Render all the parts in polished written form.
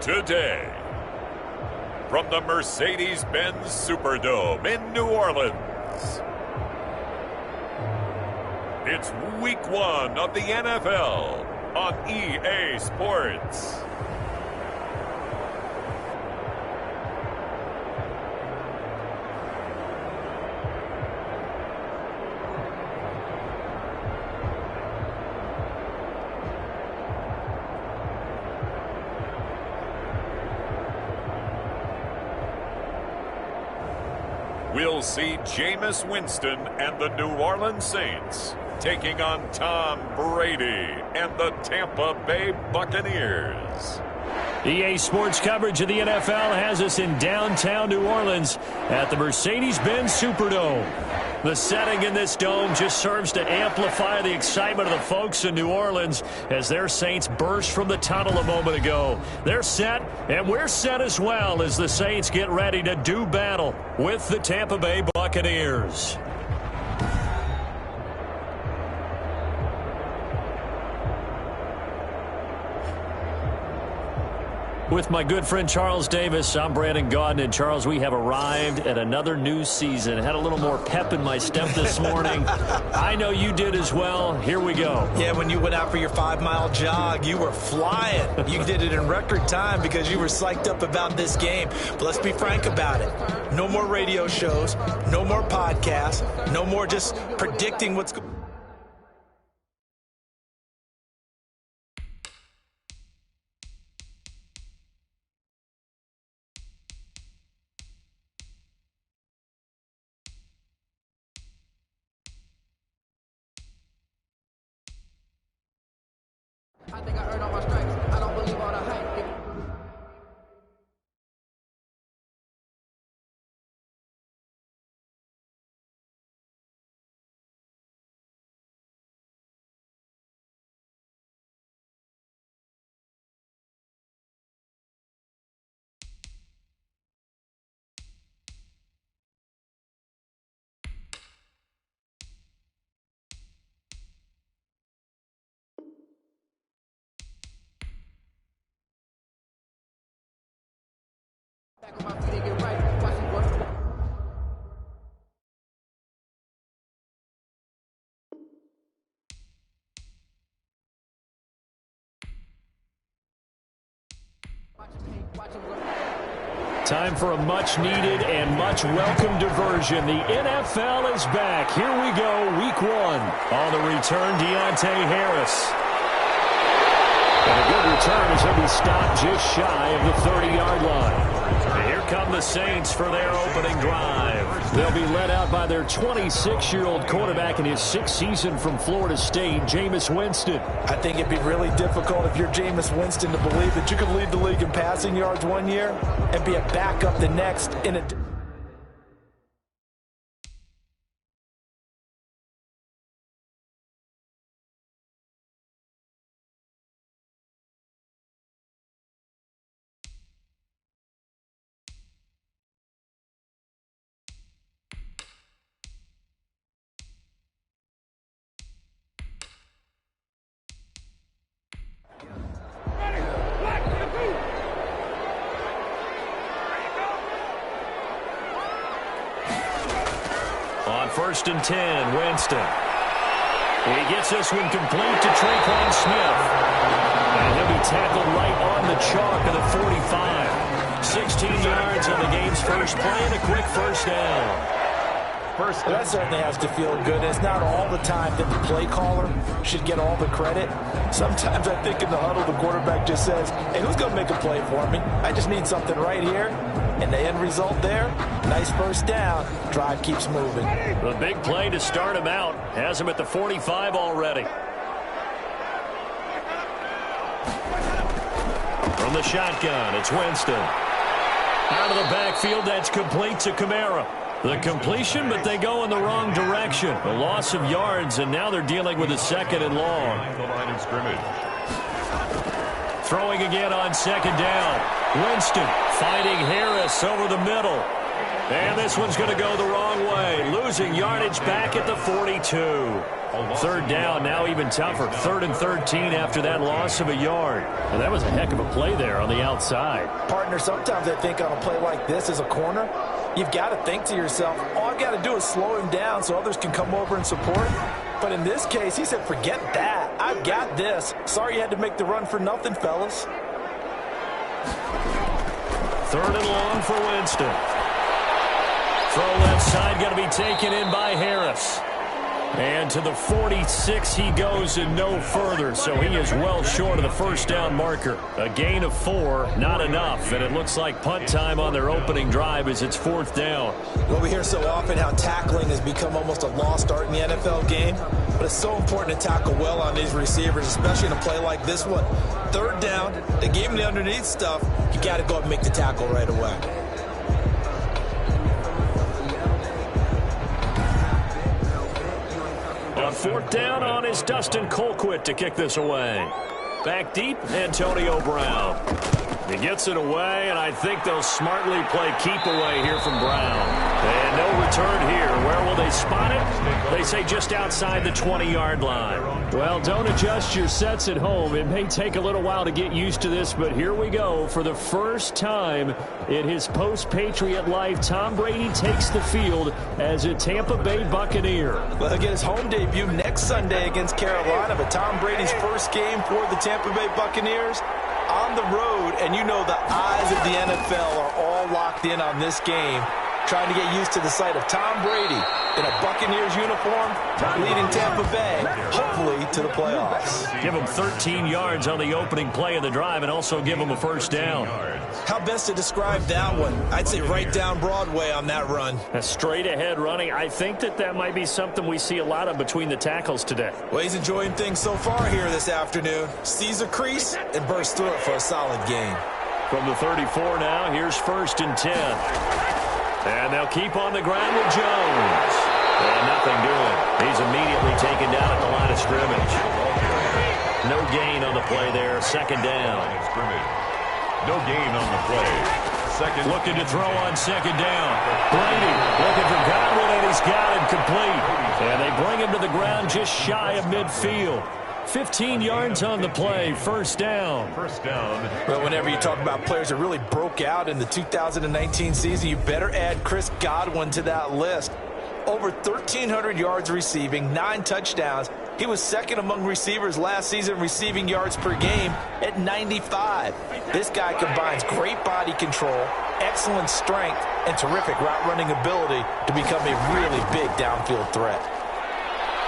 today. From the Mercedes-Benz Superdome in New Orleans, it's Week 1 of the NFL on EA Sports. We'll see Jameis Winston and the New Orleans Saints taking on Tom Brady and the Tampa Bay Buccaneers. EA Sports coverage of the NFL has us in downtown New Orleans at the Mercedes-Benz Superdome. The setting in this dome just serves to amplify the excitement of the folks in New Orleans as their Saints burst from the tunnel a moment ago. They're set, and we're set as well as the Saints get ready to do battle with the Tampa Bay Buccaneers. With my good friend Charles Davis, I'm Brandon Gaudin. And Charles, we have arrived at another new season. Had a little more pep in my step this morning. I know you did as well. Here we go. Yeah, when you went out for your 5-mile jog, you were flying. You did it in record time because you were psyched up about this game. But let's be frank about it. No more radio shows, no more podcasts, no more just predicting what's going on. I think I earned all my stripes. I don't believe all the hype. Back on my feet and get right. Watch it work. Watch him work. Time for a much-needed and much-welcome diversion. The NFL is back. Here we go, Week 1. On the return, Deontay Harris. And a good return as he'll be stopped just shy of the 30-yard line. And here come the Saints for their opening drive. They'll be led out by their 26-year-old quarterback in his 6th season from Florida State, Jameis Winston. I think it'd be really difficult if you're Jameis Winston to believe that you could lead the league in passing yards one year and be a backup the next in a... On 1st and 10, Winston. He gets this one complete to Tre'Quan Smith. And he'll be tackled right on the chalk of the 45. 16 yards on the game's first play and a quick first down. That certainly has to feel good. It's not all the time that the play caller should get all the credit. Sometimes I think in the huddle, the quarterback just says, hey, who's going to make a play for me? I just need something right here. And the end result there, nice first down. Drive keeps moving. The big play to start him out. Has him at the 45 already. From the shotgun, it's Winston. Out of the backfield, that's complete to Kamara. The completion, but they go in the wrong direction. A loss of yards, and now they're dealing with a 2nd and long. The line of scrimmage. Throwing again on 2nd down. Winston fighting Harris over the middle. And this one's going to go the wrong way. Losing yardage back at the 42. Third down, now even tougher. 3rd and 13 after that loss of a yard. And that was a heck of a play there on the outside. Partner, sometimes I think on a play like this as a corner, you've got to think to yourself, all I've got to do is slow him down so others can come over and support. But in this case, he said, forget that. I've got this. Sorry you had to make the run for nothing, fellas. 3rd and long for Winston. Throw left side, got to be taken in by Harris. And to the 46 he goes and no further, so he is well short of the first down marker. A gain of 4, not enough, and it looks like punt time on their opening drive as it's 4th down. Well, we hear so often how tackling has become almost a lost art in the NFL game, but it's so important to tackle well on these receivers, especially in a play like this one. 3rd down, they gave him the underneath stuff, you got to go up and make the tackle right away. On 4th down on is Dustin Colquitt to kick this away. Back deep, Antonio Brown. He gets it away, and I think they'll smartly play keep away here from Brown. And no return here. Where will they spot it? They say just outside the 20-yard line. Well, don't adjust your sets at home. It may take a little while to get used to this, but here we go. For the first time in his post-Patriot life, Tom Brady takes the field as a Tampa Bay Buccaneer. Well, he'll get his home debut next Sunday against Carolina, but Tom Brady's first game for the Tampa Bay Buccaneers on the road, and you know the eyes of the NFL are all locked in on this game, trying to get used to the sight of Tom Brady in a Buccaneers uniform, leading Tampa Bay, hopefully, to the playoffs. Give him 13 yards on the opening play of the drive and also give him a first down. How best to describe that one? I'd say right down Broadway on that run. A straight-ahead running. I think that might be something we see a lot of between the tackles today. Well, he's enjoying things so far here this afternoon. Sees a crease and bursts through it for a solid gain. From the 34 now, here's 1st and 10. And they'll keep on the ground with Jones. And nothing doing. He's immediately taken down at the line of scrimmage. No gain on the play there. 2nd down. No gain on the play. Looking to throw on 2nd down. Brady looking for Godwin, and he's got him complete. And they bring him to the ground just shy of midfield. 15 yards on the play, 1st down. Well, whenever you talk about players that really broke out in the 2019 season, you better add Chris Godwin to that list. Over 1,300 yards receiving, 9 touchdowns. He was 2nd among receivers last season receiving yards per game at 95. This guy combines great body control, excellent strength, and terrific route running ability to become a really big downfield threat.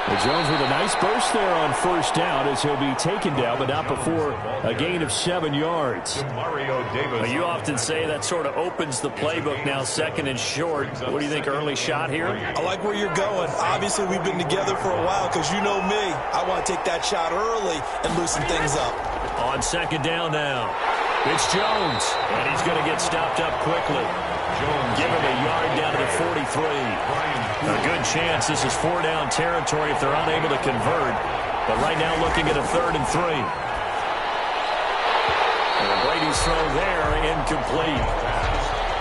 Well, Jones with a nice burst there on 1st down as he'll be taken down, but not before a gain of 7 yards. You often say that sort of opens the playbook now, 2nd and short. What do you think, early shot here? I like where you're going. Obviously, we've been together for a while because you know me. I want to take that shot early and loosen things up. On 2nd down now, it's Jones, and he's going to get stopped up quickly. Give him a yard down to the 43. A good chance this is 4-down territory if they're unable to convert. But right now looking at a 3rd and 3. And Brady's throw there, incomplete.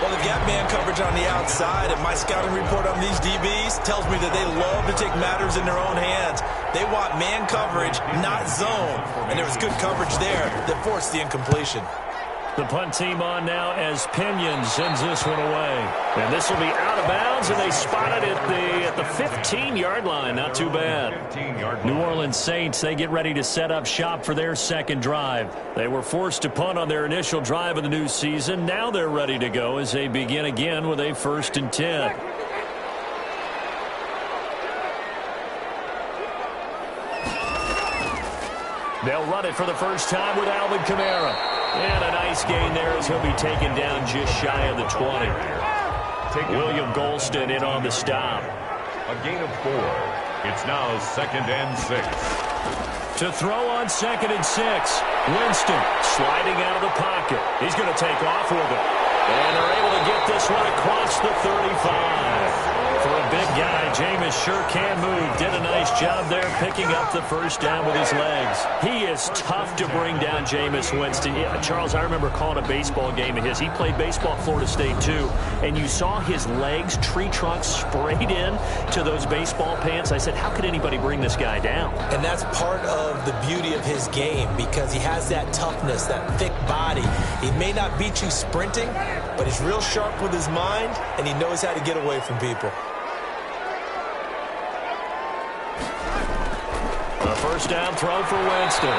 Well, they've got man coverage on the outside, and my scouting report on these DBs tells me that they love to take matters in their own hands. They want man coverage, not zone. And there was good coverage there that forced the incompletion. The punt team on now as Pinion sends this one away. And this will be out of bounds, and they spot it at the 15-yard line. Not too bad. New Orleans Saints, they get ready to set up shop for their 2nd drive. They were forced to punt on their initial drive of the new season. Now they're ready to go as they begin again with a 1st and 10. They'll run it for the first time with Alvin Kamara. And a nice gain there as he'll be taken down just shy of the 20. William Golston in on the stop. A gain of 4. It's now 2nd and 6. To throw on 2nd and 6. Winston sliding out of the pocket. He's going to take off with it. And they're able to get this one across the 35. For a big guy, Jameis sure can move. Did a nice job there picking up the first down with his legs. He is tough to bring down, Jameis Winston. Yeah, Charles, I remember calling a baseball game of his. He played baseball at Florida State, too. And you saw his legs, tree trunks sprayed in to those baseball pants. I said, how could anybody bring this guy down? And that's part of the beauty of his game because he has that toughness, that thick body. He may not beat you sprinting, but he's real sharp with his mind, and he knows how to get away from people. A first down throw for Winston.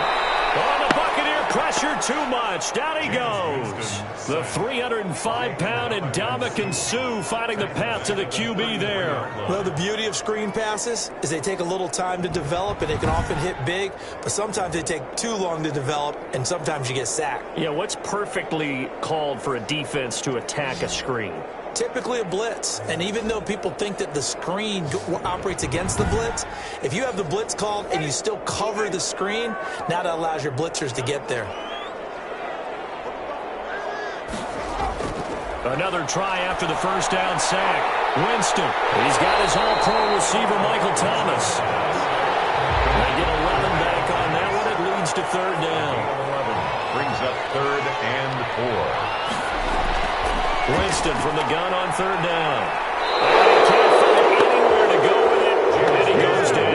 Oh, the Buccaneer pressure too much. Down he goes. The 305-pound Ndamukong Suh finding the path to the QB there. Well, the beauty of screen passes is they take a little time to develop, and they can often hit big, but sometimes they take too long to develop, and sometimes you get sacked. Yeah, what's perfectly called for a defense to attack a screen? Typically a blitz, and even though people think that the screen operates against the blitz, if you have the blitz called and you still cover the screen, now that allows your blitzers to get there. Another try after the first down sack. Winston, he's got his all-pro receiver, Michael Thomas. They get 11 back on that one. It leads to third down. 11 brings up 3rd and 4. Winston from the gun on third down. And he can't find anywhere to go with it. And he goes down.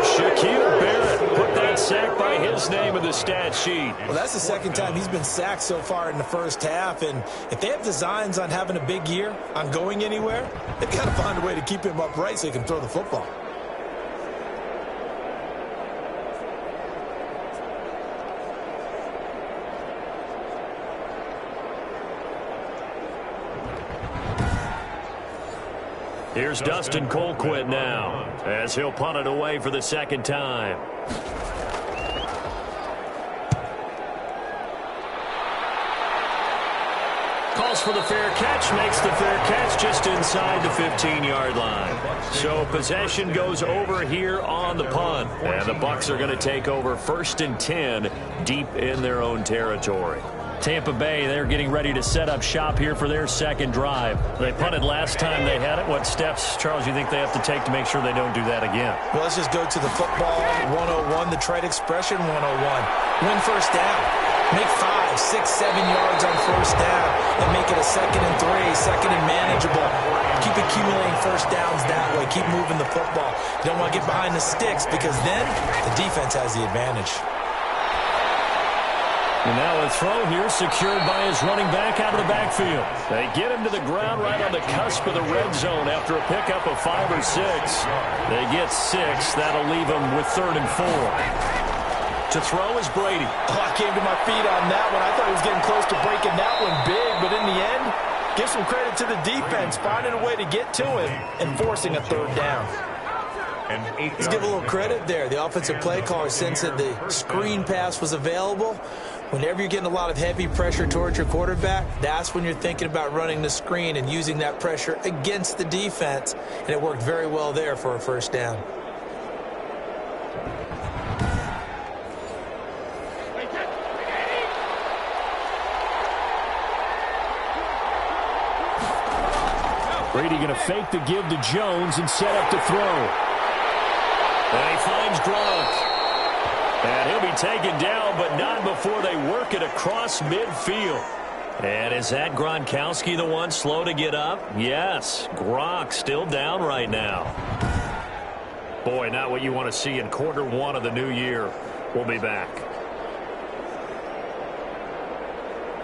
Shaquille Barrett put that sack by his name in the stat sheet. Well, that's the second time he's been sacked so far in the first half. And if they have designs on having a big year, on going anywhere, they've got to find a way to keep him upright so he can throw the football. Here's Dustin Colquitt now, as he'll punt it away for the second time. Calls for the fair catch, makes the fair catch just inside the 15-yard line. So possession goes over here on the punt, and the Bucs are going to take over 1st and 10 deep in their own territory. Tampa Bay, they're getting ready to set up shop here for their second drive. They punted last time they had it. What steps, Charles, you think they have to take to make sure they don't do that again? Well, let's just go to the football 101, the trade expression 101. Win first down. Make 5, 6, 7 yards on first down and make it a 2nd and 3, 2nd and manageable. Keep accumulating first downs that way. Keep moving the football. You don't want to get behind the sticks because then the defense has the advantage. And now a throw here secured by his running back out of the backfield. They get him to the ground right on the cusp of the red zone after a pickup of 5 or 6. They get 6. That'll leave them with 3rd and 4. To throw is Brady. Oh, I came to my feet on that one. I thought he was getting close to breaking that one big, but in the end, give some credit to the defense, finding a way to get to him and forcing a 3rd down. Let's give a little credit there. The offensive play caller sensed that the screen pass was available. Whenever you're getting a lot of heavy pressure towards your quarterback, that's when you're thinking about running the screen and using that pressure against the defense. And it worked very well there for a first down. Brady going to fake the give to Jones and set up to throw. And he finds Gronk. And he'll be taken down, but not before they work it across midfield. And is that Gronkowski the one slow to get up? Yes, Gronk still down right now. Boy, not what you want to see in quarter 1 of the new year. We'll be back.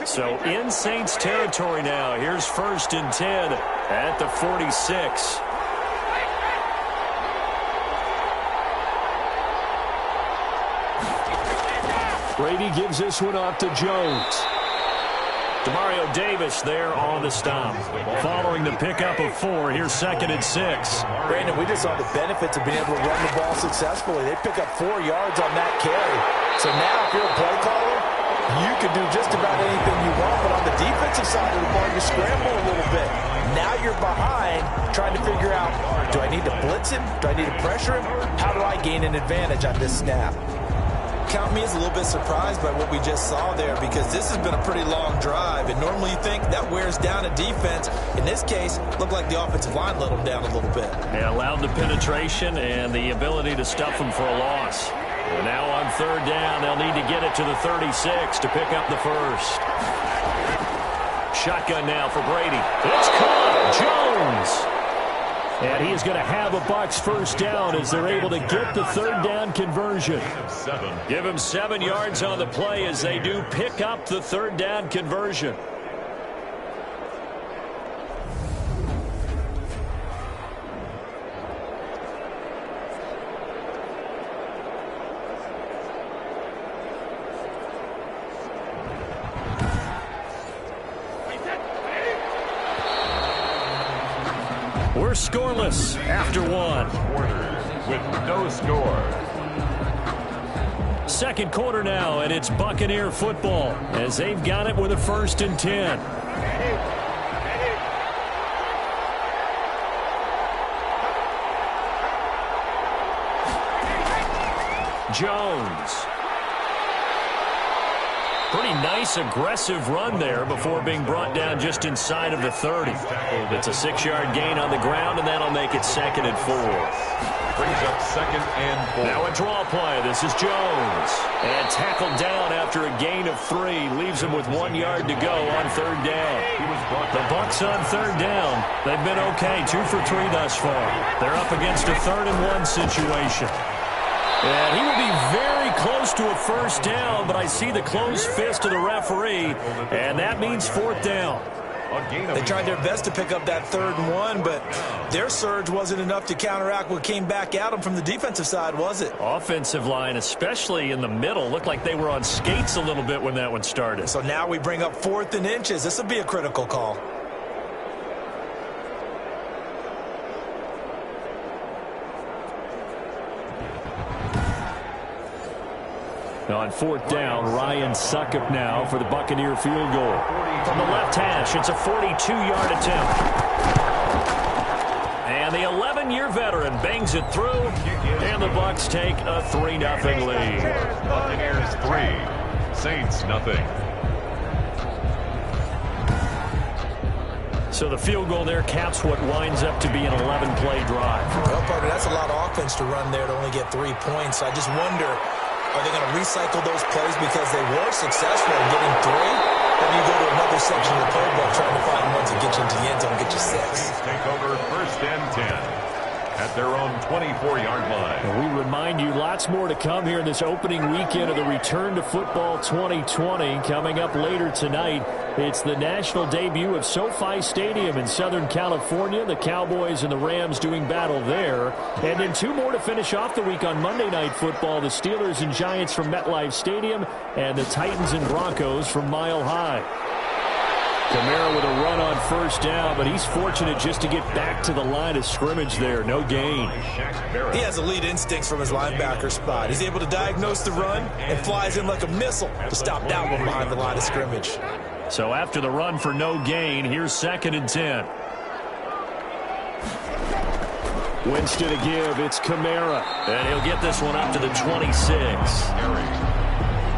So in Saints territory now. Here's 1st and 10 at the 46. Brady gives this one off to Jones. Demario Davis there on the stop. Following the pickup of 4, here's 2nd and 6. Brandon, we just saw the benefits of being able to run the ball successfully. They pick up 4 yards on that carry. So now if you're a play caller, you can do just about anything you want. But on the defensive side of the ball, you scramble a little bit. Now you're behind trying to figure out, do I need to blitz him? Do I need to pressure him? How do I gain an advantage on this snap? count me as a little bit surprised by what we just saw there, because this has been a pretty long drive, and normally you think that wears down a defense. In this case, looked like the offensive line let them down a little bit. Yeah, allowed the penetration and the ability to stuff them for a loss. And now on third down, they'll need to get it to the 36 to pick up the first. Shotgun now for Brady. It's caught. Jones. And he is going to have a Bucs first down as they're able to get the third down conversion. Give him 7 yards on the play as they do pick up the third down conversion. We're scoreless after one. With no score. Second quarter now, and it's Buccaneer football as they've got it with a 1st and 10. Jones. Pretty nice, aggressive run there before being brought down just inside of the 30. It's a 6-yard gain on the ground, and that'll make it 2nd and 4. Brings up 2nd and 4. Now a draw play. This is Jones. And tackled down after a gain of 3. Leaves him with 1 yard to go on third down. The Bucs on third down. They've been okay. 2 for 3 thus far. They're up against a 3rd and 1 situation. And he will be very close to a first down, but I see the closed fist of the referee, and that means 4th down. They tried their best to pick up that 3rd and 1, but their surge wasn't enough to counteract what came back at them from the defensive side, was it? Offensive line, especially in the middle, looked like they were on skates a little bit when that one started. So now we bring up 4th and inches. This will be a critical call. On 4th down, Ryan Succop now for the Buccaneer field goal. From the left hash, it's a 42-yard attempt. And the 11-year veteran bangs it through, and the Bucs take a 3-0 lead. Buccaneers 3, Saints 0. So the field goal there caps what winds up to be an 11-play drive. Well, partner, that's a lot of offense to run there to only get 3 points. I just wonder, are they going to recycle those plays because they were successful in getting 3? Or do you go to another section of the playbook trying to find ones that get you into the end zone and get you 6? Take over 1st and 10 at their own 24-yard line. And we remind you, lots more to come here in this opening weekend of the Return to Football 2020. Coming up later tonight, it's the national debut of SoFi Stadium in Southern California. The Cowboys and the Rams doing battle there. And then 2 more to finish off the week on Monday Night Football. The Steelers and Giants from MetLife Stadium and the Titans and Broncos from Mile High. Kamara with a run on first down, but he's fortunate just to get back to the line of scrimmage there. No gain. He has elite instincts from his linebacker spot. He's able to diagnose the run and flies in like a missile to stop that one behind the line of scrimmage. So after the run for no gain, here's 2nd and 10. Winston to give. It's Kamara. And he'll get this one up to the 26.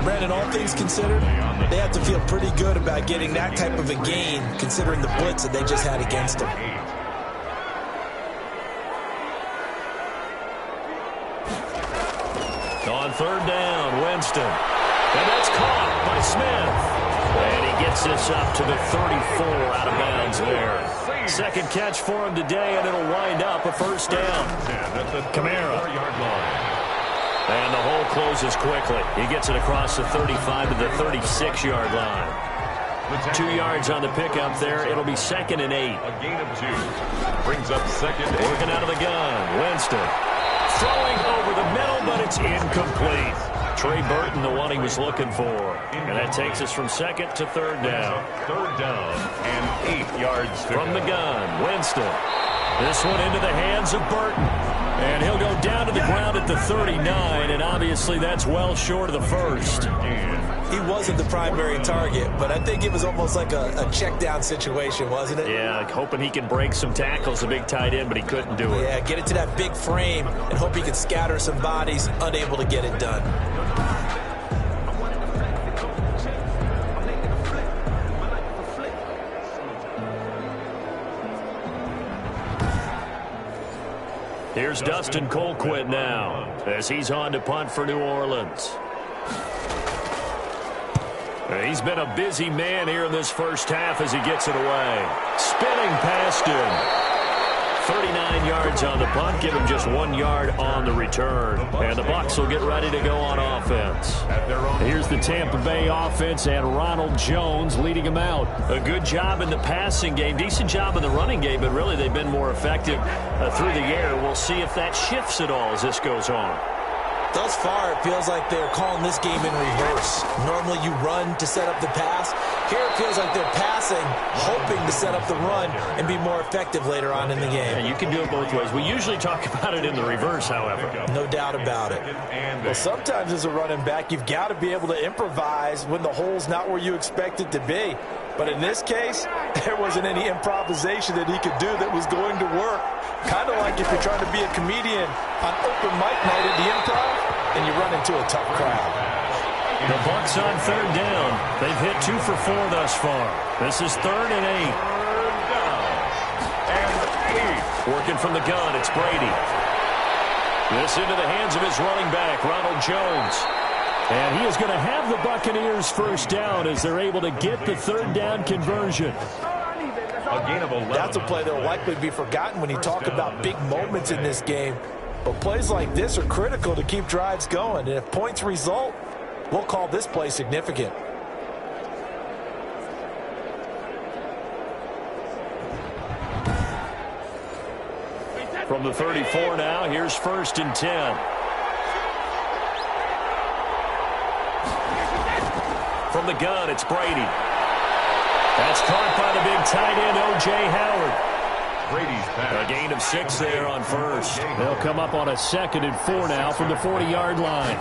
Brandon, all things considered, they have to feel pretty good about getting that type of a gain, considering the blitz that they just had against them. On third down, Winston. And that's caught by Smith. And he gets this up to the 34 out of bounds there. 2nd catch for him today, and it'll wind up a first down. Kamara. And the hole closes quickly. He gets it across the 35 to the 36-yard line. 2 yards on the pickup there. It'll be 2nd and 8. A gain of 2. Brings up 2nd. Working out of the gun. Winston. Throwing over the middle, but it's incomplete. Trey Burton, the one he was looking for. And that takes us from 2nd to 3rd down. 3rd down and 8 yards from the gun. Winston. This one into the hands of Burton. And he'll go down to the ground at the 39, and obviously that's well short of the first. He wasn't the primary target, but I think it was almost like a check down situation, wasn't it? Yeah, hoping he can break some tackles, a big tight end, but he couldn't do it. Yeah, get it to that big frame and hope he can scatter some bodies, unable to get it done. Here's Dustin Colquitt now as he's on to punt for New Orleans. He's been a busy man here in this first half as he gets it away. Spinning past him. 39 yards on the punt, give him just 1 yard on the return. And the Bucs will get ready to go on offense. Here's the Tampa Bay offense and Ronald Jones leading them out. A good job in the passing game, decent job in the running game, but really they've been more effective through the air. We'll see if that shifts at all as this goes on. Thus far, it feels like they're calling this game in reverse. Normally you run to set up the pass. Here it feels like they're passing, hoping to set up the run and be more effective later on in the game. Yeah, you can do it both ways. We usually talk about it in the reverse, however. No doubt about it. Well, sometimes as a running back, you've got to be able to improvise when the hole's not where you expect it to be. But in this case, there wasn't any improvisation that he could do that was going to work. Kind of like if you're trying to be a comedian on open mic night at the Improv and you run into a tough crowd. The Bucs on third down. They've hit 2 for 4 thus far. This is 3rd and 8. Working from the gun, it's Brady. This into the hands of his running back, Ronald Jones. And he is going to have the Buccaneers first down as they're able to get the third down conversion. That's a play that will likely be forgotten when you talk about big moments in this game. But plays like this are critical to keep drives going. And if points result, we'll call this play significant. From the 34 now, here's 1st and 10. From the gun, it's Brady. That's caught by the big tight end, O.J. Howard. Brady's pass. A gain of 6 there on first. They'll come up on a 2nd and 4 now from the 40-yard line.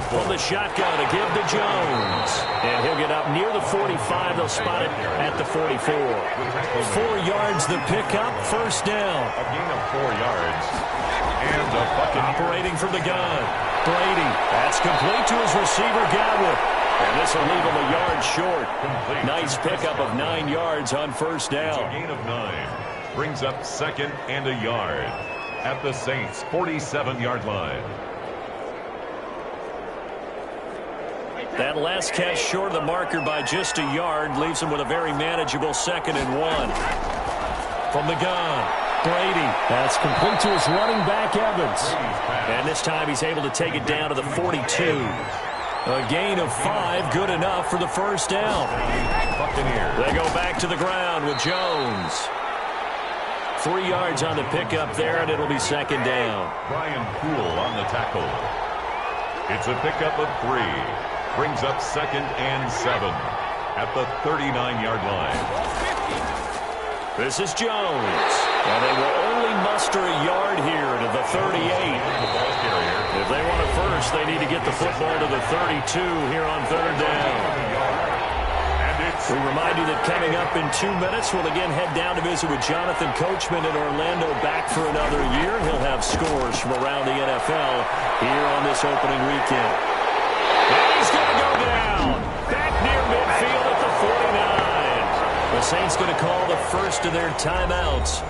From the shotgun to give to Jones. And he'll get up near the 45. They'll spot it at the 44. 4 yards the pickup, first down. A gain of 4 yards. And the Buccaneers. Operating from the gun. Brady. That's complete to his receiver, Godwin. And this will leave him a yard short. Nice pickup of 9 yards on first down. A gain of 9. Brings up 2nd and a yard at the Saints' 47-yard line. That last catch short of the marker by just a yard leaves him with a very manageable 2nd and 1. From the gun, Brady. That's complete to his running back, Evans. And this time he's able to take it down to the 42. A gain of 5, good enough for the first down. They go back to the ground with Jones. 3 yards on the pickup there, and it'll be 2nd down. Brian Poole on the tackle. It's a pickup of 3. Brings up 2nd and 7 at the 39-yard line. This is Jones. And they will only muster a yard here to the 38. If they want it first, they need to get the football to the 32 here on 3rd down. We remind you that coming up in 2 minutes, we'll again head down to visit with Jonathan Coachman in Orlando, back for another year. He'll have scores from around the NFL here on this opening weekend. And he's going to go down. Back near midfield at the 49. The Saints going to call the first of their timeouts.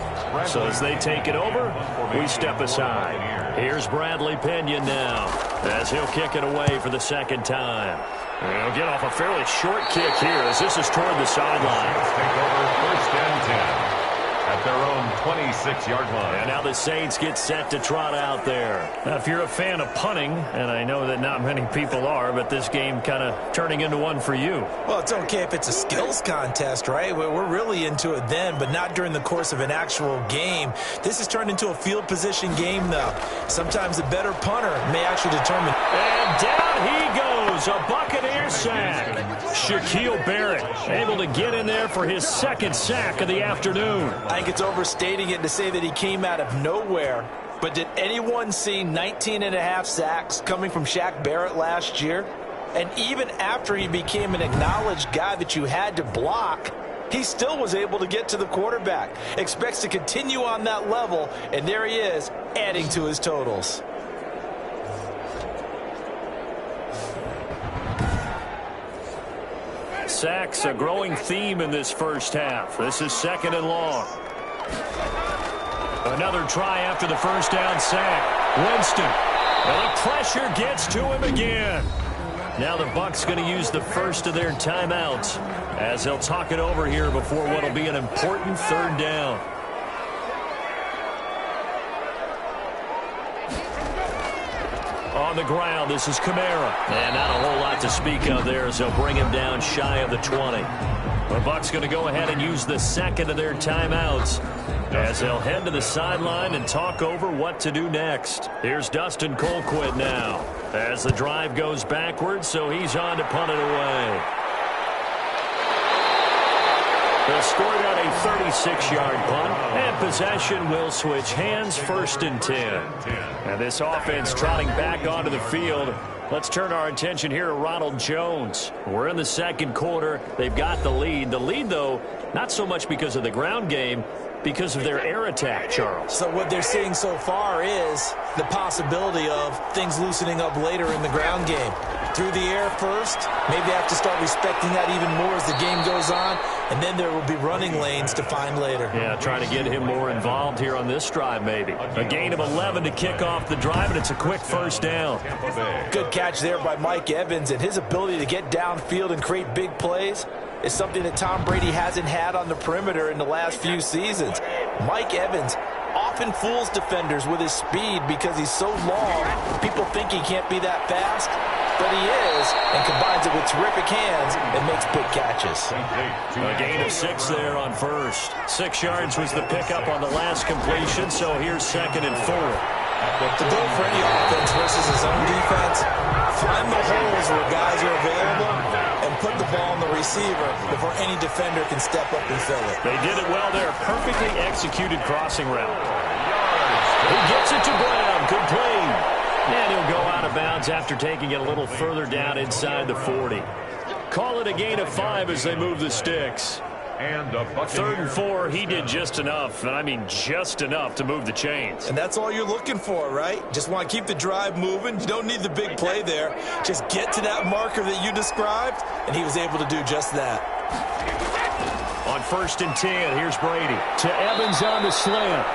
So as they take it over, we step aside. Here's Bradley Pinion now as he'll kick it away for the 2nd time. And he'll get off a fairly short kick here as this is toward the sideline. Take over 1st and 10 at their own 26-yard line. And now the Saints get set to trot out there. Now, if you're a fan of punting, and I know that not many people are, but this game kind of turning into one for you. Well, it's okay if it's a skills contest, right? We're really into it then, but not during the course of an actual game. This has turned into a field position game, though. Sometimes the better punter may actually determine. And down he goes, a Buccaneer sack. Shaquille Barrett able to get in there for his 2nd sack of the afternoon. I think it's overstating it to say that he came out of nowhere. But did anyone see 19.5 sacks coming from Shaq Barrett last year? And even after he became an acknowledged guy that you had to block, he still was able to get to the quarterback. Expects to continue on that level, and there he is, adding to his totals. Sacks, a growing theme in this first half. This is 2nd and long. Another try after the first down sack. Winston. And the pressure gets to him again. Now the Bucs going to use the first of their timeouts as they'll talk it over here before what will be an important third down. On the ground, this is Kamara. And not a whole lot to speak of there as they'll bring him down shy of the 20. The Bucs going to go ahead and use the second of their timeouts as they'll head to the sideline and talk over what to do next. Here's Dustin Colquitt now as the drive goes backwards, so he's on to punt it away. They'll score it on a 36-yard punt, and possession will switch hands, 1st and 10. And this offense trotting back onto the field. Let's turn our attention here to Ronald Jones. We're in the second quarter. They've got the lead. The lead, though, not so much because of the ground game, because of their air attack, Charles. So what they're seeing so far is the possibility of things loosening up later in the ground game. Through the air first, maybe they have to start respecting that even more as the game goes on, and then there will be running lanes to find later. Yeah, trying to get him more involved here on this drive maybe. A gain of 11 to kick off the drive, and it's a quick first down. Good catch there by Mike Evans, and his ability to get downfield and create big plays is something that Tom Brady hasn't had on the perimeter in the last few seasons. Mike Evans often fools defenders with his speed because he's so long. People think he can't be that fast, but he is, and combines it with terrific hands and makes big catches. A gain of 6 there on first. 6 yards was the pickup on the last completion, so here's 2nd and 4. The goal for any offense versus his own defense, find the holes where guys are available and put the ball on the receiver before any defender can step up and fill it. They did it well there. Perfectly executed crossing route. He gets it to Brown. Good play. And he'll go out of bounds after taking it a little further down inside the 40. Call it a gain of 5 as they move the sticks. And 3rd and 4, he did just enough, and I mean just enough to move the chains. And that's all you're looking for, right? Just want to keep the drive moving. You don't need the big play there. Just get to that marker that you described, and he was able to do just that. On 1st and 10, here's Brady. To Evans on the slant.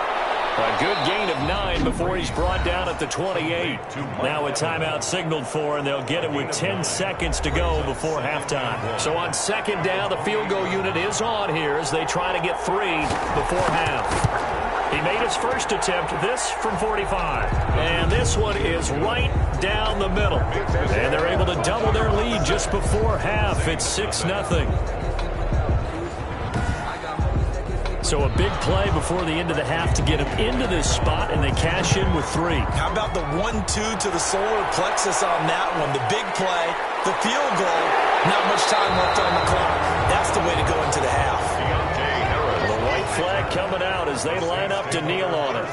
A good gain of 9 before he's brought down at the 28. Now a timeout signaled for, and they'll get it with 10 seconds to go before halftime. So on 2nd down, the field goal unit is on here as they try to get 3 before half. He made his first attempt, this from 45. And this one is right down the middle. And they're able to double their lead just before half. It's 6-0. So a big play before the end of the half to get him into this spot, and they cash in with 3. How about the 1-2 to the solar plexus on that one? The big play, the field goal, not much time left on the clock. That's the way to go into the half. The white flag coming out as they line up to kneel on it.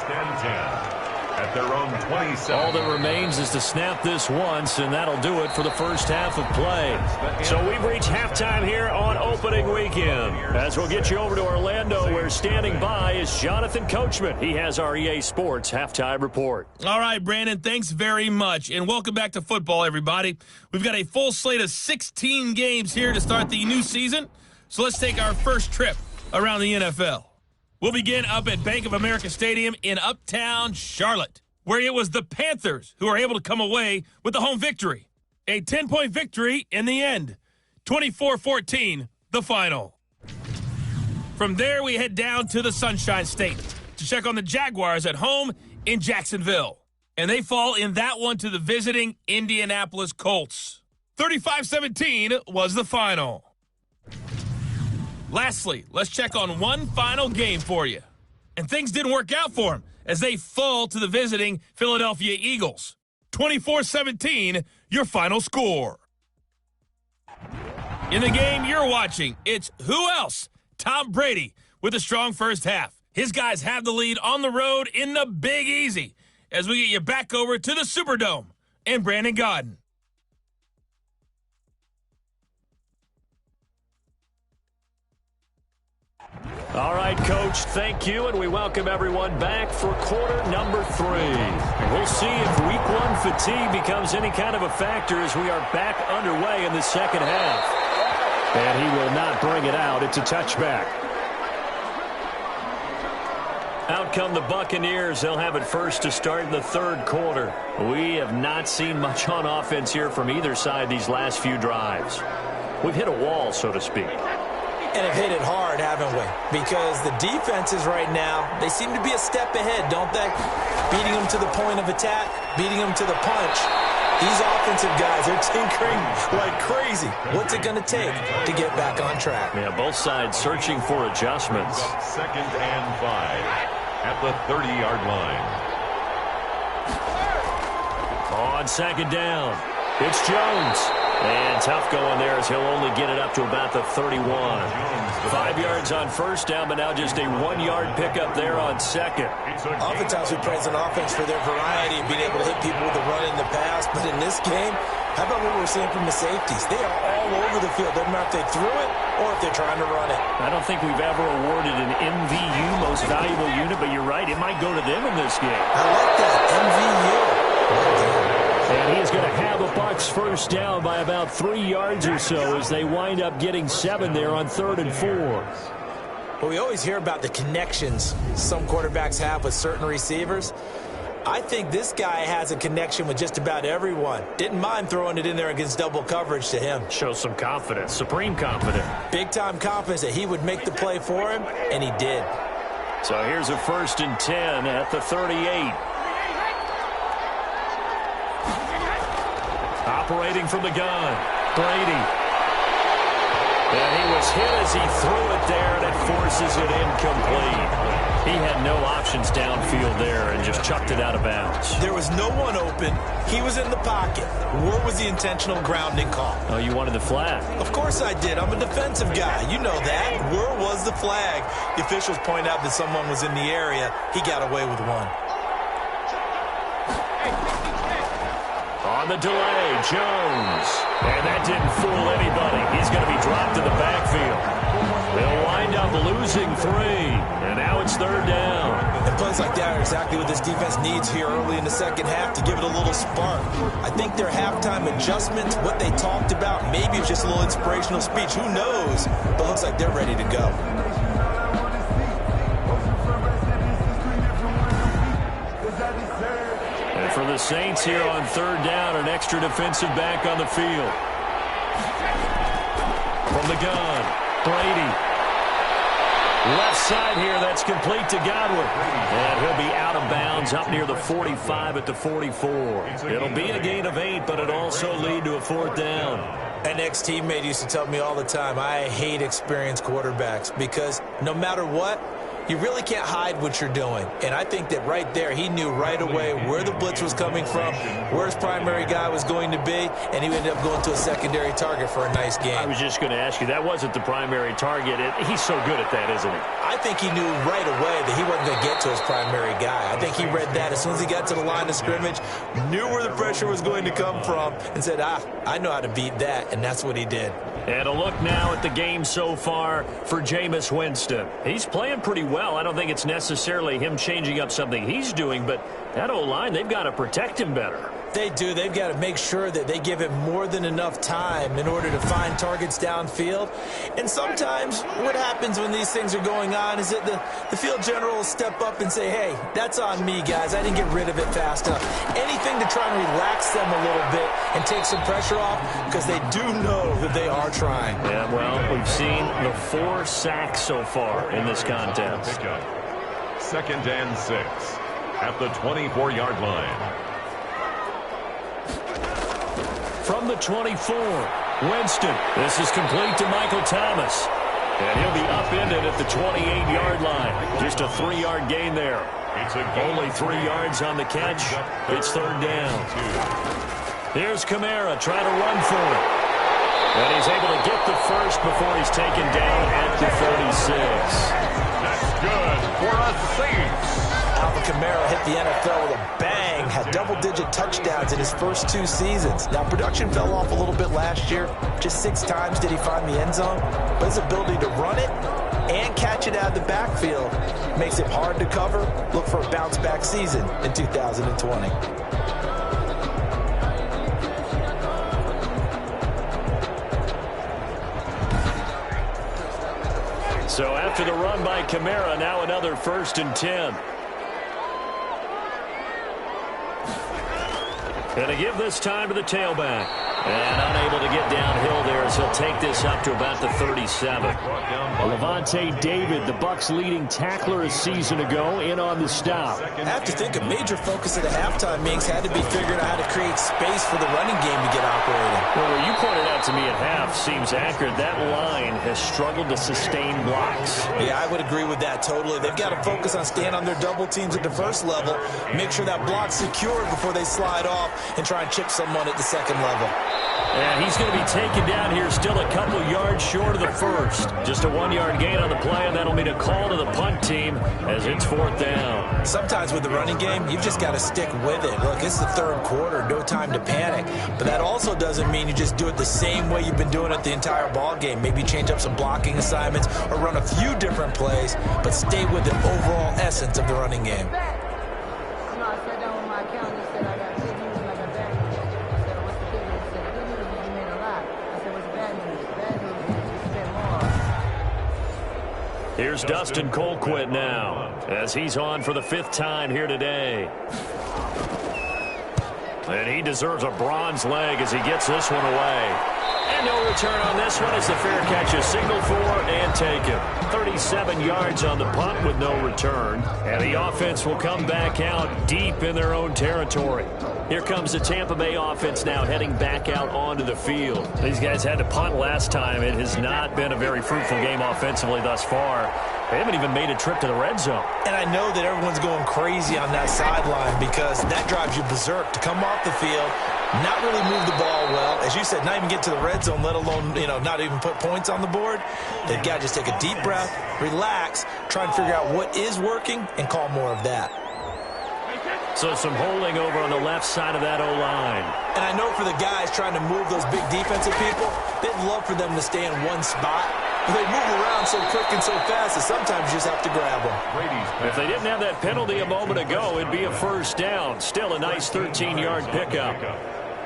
At their own 27. All that remains is to snap this once, and that'll do it for the first half of play. So we've reached halftime here on opening weekend. As we'll get you over to Orlando, where standing by is Jonathan Coachman. He has our EA Sports halftime report. All right, Brandon, thanks very much. And welcome back to football, everybody. We've got a full slate of 16 games here to start the new season. So let's take our first trip around the NFL. We'll begin up at Bank of America Stadium in Uptown Charlotte, where it was the Panthers who were able to come away with the home victory. A 10-point victory in the end. 24-14, the final. From there, we head down to the Sunshine State to check on the Jaguars at home in Jacksonville. And they fall in that one to the visiting Indianapolis Colts. 35-17 was the final. Lastly, let's check on one final game for you. And things didn't work out for them as they fall to the visiting Philadelphia Eagles. 24-17, your final score. In the game you're watching, it's who else? Tom Brady with a strong first half. His guys have the lead on the road in the Big Easy as we get you back over to the Superdome and Brandon Godden. All right, Coach, thank you, and we welcome everyone back for quarter number 3. We'll see if Week 1 fatigue becomes any kind of a factor as we are back underway in the second half. And he will not bring it out. It's a touchback. Out come the Buccaneers. They'll have it first to start in the third quarter. We have not seen much on offense here from either side these last few drives. We've hit a wall, so to speak. And have hit it hard, haven't we? Because the defenses right now, they seem to be a step ahead, don't they? Beating them to the point of attack, beating them to the punch. These offensive guys are tinkering like crazy. What's it going to take to get back on track? Yeah, both sides searching for adjustments. 2nd and 5 at the 30-yard line. On 2nd down, it's Jones. And tough going there as he'll only get it up to about the 31. 5 yards on first down, but now just a 1-yard pickup there on second. Oftentimes we praise an offense for their variety of being able to hit people with the run in the pass. But in this game, how about what we're seeing from the safeties? They are all over the field. Doesn't matter if they threw it or if they're trying to run it. I don't think we've ever awarded an MVU, most valuable unit, but you're right. It might go to them in this game. I like that, MVU. Well done. And he's going to have the Bucs first down by about 3 yards or so as they wind up getting 7 there on 3rd and 4. Well, we always hear about the connections some quarterbacks have with certain receivers. I think this guy has a connection with just about everyone. Didn't mind throwing it in there against double coverage to him. Shows some confidence, supreme confidence. Big-time confidence that he would make the play for him, and he did. So here's a 1st and 10 at the 38. Operating from the gun, Brady. And he was hit as he threw it there, and it forces it incomplete. He had no options downfield there and just chucked it out of bounds. There was no one open. He was in the pocket. Where was the intentional grounding call? Oh, you wanted the flag? Of course I did. I'm a defensive guy. You know that. Where was the flag? The officials point out that someone was in the area. He got away with one. On the delay, Jones. And that didn't fool anybody. He's going to be dropped in the backfield. They'll wind up losing 3. And now it's 3rd down. And plays like that are exactly what this defense needs here early in the second half to give it a little spark. I think their halftime adjustments, what they talked about, maybe it's just a little inspirational speech. Who knows? But it looks like they're ready to go. For the Saints here on 3rd down, an extra defensive back on the field. From the gun, Brady. Left side here, that's complete to Godwin. And he'll be out of bounds up near the 45 at the 44. It'll be a gain of 8, but it'll also lead to a 4th down. An ex-teammate used to tell me all the time, I hate experienced quarterbacks because no matter what, you really can't hide what you're doing. And I think that right there, he knew right away where the blitz was coming from, where his primary guy was going to be, and he ended up going to a secondary target for a nice game. I was just going to ask you, that wasn't the primary target. He's so good at that, isn't he? I think he knew right away that he wasn't going to get to his primary guy. I think he read that as soon as he got to the line of scrimmage, knew where the pressure was going to come from, and said, I know how to beat that, and that's what he did. And a look now at the game so far for Jameis Winston. He's playing pretty well. I don't think it's necessarily him changing up something he's doing, but that O-line, they've got to protect him better. They do. They've got to make sure that they give him more than enough time in order to find targets downfield. And sometimes what happens when these things are going on is that the field general will step up and say, hey, that's on me, guys. I didn't get rid of it fast enough. Anything to try and relax them a little bit and take some pressure off because they do know that they are trying. Yeah, well, we've seen the 4 sacks so far in this contest. 2nd and 6 at the 24-yard line. From the 24, Winston. This is complete to Michael Thomas. And he'll be upended at the 28-yard line. Just a 3-yard gain there. Only 3 yards on the catch. It's 3rd down. Here's Kamara trying to run for it. And he's able to get the first before he's taken down at the 36. That's good for a Saints. Alvin Kamara hit the NFL with a bang, had double-digit touchdowns in his first 2 seasons. Now, production fell off a little bit last year. Just 6 times did he find the end zone. But his ability to run it and catch it out of the backfield makes it hard to cover. Look for a bounce-back season in 2020. So after the run by Kamara, now another 1st and 10. And to give this time to the tailback. And unable to get downhill there as he'll take this up to about the 37. Levante David, the Bucs' leading tackler a season ago, in on the stop. I have to think a major focus at the halftime meetings had to be figuring out how to create space for the running game to get operating. Well, what you pointed out to me at half seems accurate. That line has struggled to sustain blocks. Yeah, I would agree with that totally. They've got to focus on staying on their double teams at the first level, make sure that block's secured before they slide off and try and chip someone at the second level. And he's going to be taken down here still a couple yards short of the first. Just a 1-yard gain on the play, and that'll mean a call to the punt team as it's 4th down. Sometimes with the running game, you've just got to stick with it. Look, it's the 3rd quarter, no time to panic. But that also doesn't mean you just do it the same way you've been doing it the entire ball game. Maybe change up some blocking assignments or run a few different plays, but stay with the overall essence of the running game. I sat down with my accountant and said, I got good news and I got bad news. I said, what's the good news? He said, the good news is you made a lot. I said, what's the bad news? The bad news is you spent more. Here's Dustin Colquitt now as he's on for the 5th time here today. And he deserves a bronze leg as he gets this one away. And no return on this one as the fair catch is signaled for and taken. 37 yards on the punt with no return. And the offense will come back out deep in their own territory. Here comes the Tampa Bay offense now heading back out onto the field. These guys had to punt last time. It has not been a very fruitful game offensively thus far. They haven't even made a trip to the red zone. And I know that everyone's going crazy on that sideline because that drives you berserk to come off the field, not really move the ball well. As you said, not even get to the red zone, let alone, not even put points on the board. They've got to just take a deep breath, relax, try and figure out what is working, and call more of that. So some holding over on the left side of that O-line. And I know for the guys trying to move those big defensive people, they'd love for them to stay in one spot. But they move around so quick and so fast that sometimes you just have to grab them. If they didn't have that penalty a moment ago, it'd be a 1st down. Still a nice 13-yard pickup.